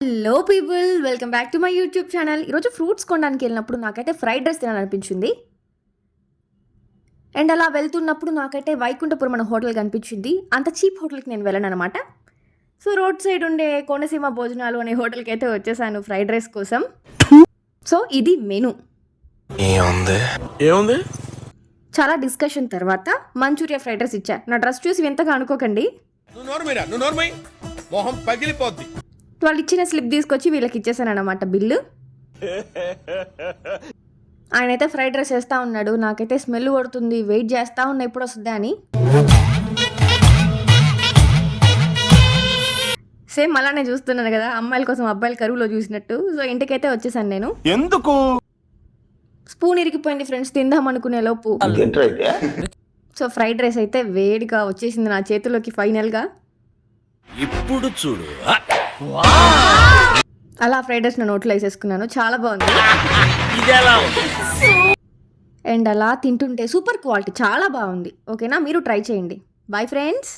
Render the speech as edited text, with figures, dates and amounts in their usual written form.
Hello people, welcome back to my YouTube channel. ఈరోజు fruits కొనడానికి వెళ్ళినప్పుడు నాకైతే ఫ్రైడ్ రైస్ తినాలనిపించింది. అండ్ అలా వెళ్తున్నప్పుడు నాకైతే వైకుంఠపురం అనే హోటల్ కనిపించింది. అంత చీప్ హోటల్కి నేను వెళ్ళను అనమాట. సో రోడ్ సైడ్ ఉండే కోనసీమ భోజనాలు అనే హోటల్కి అయితే వచ్చేసాను ఫ్రైడ్ రైస్ కోసం. సో ఇది మెను. ఏముంది చాలా డిస్కషన్ తర్వాత మంచూరియా ఫ్రైడ్ రైస్ ఇచ్చా. నా డ్రెస్ చూసి వింతగా అనుకోకండి. మొహం పగిలిపోద్ది. వాళ్ళు ఇచ్చిన స్లిప్ తీసుకొచ్చి వీళ్ళకి ఇచ్చేసాను అనమాట బిల్లు. ఆయన అయితే ఫ్రైడ్ రైస్ వేస్తూ ఉన్నాడు. నాకైతే స్మెల్ కొడుతుంది, వెయిట్ చేస్తూ ఉన్నా ఎప్పుడు వస్తుందా అని. సేమ్ అలానే చూస్తున్నాను కదా, అమ్మాయిల కోసం అబ్బాయిల కరువులో చూసినట్టు. సో ఇంటికైతే వచ్చేసాను నేను. ఎందుకు స్పూన్ ఇరిగిపోయింది ఫ్రెండ్స్, తిందాం అనుకునే లోపు. సో ఫ్రైడ్ రైస్ అయితే వేడిగా వచ్చేసింది నా చేతిలోకి ఫైనల్గా. ఇప్పుడు చూడు, అలా ఫ్రైడ్ రైస్ నా నోట్లో వేసేసుకున్నాను. చాలా బాగుంది. అండ్ అలా తింటుంటే సూపర్ క్వాలిటీ, చాలా బాగుంది. ఓకేనా, మీరు ట్రై చేయండి. Bye friends.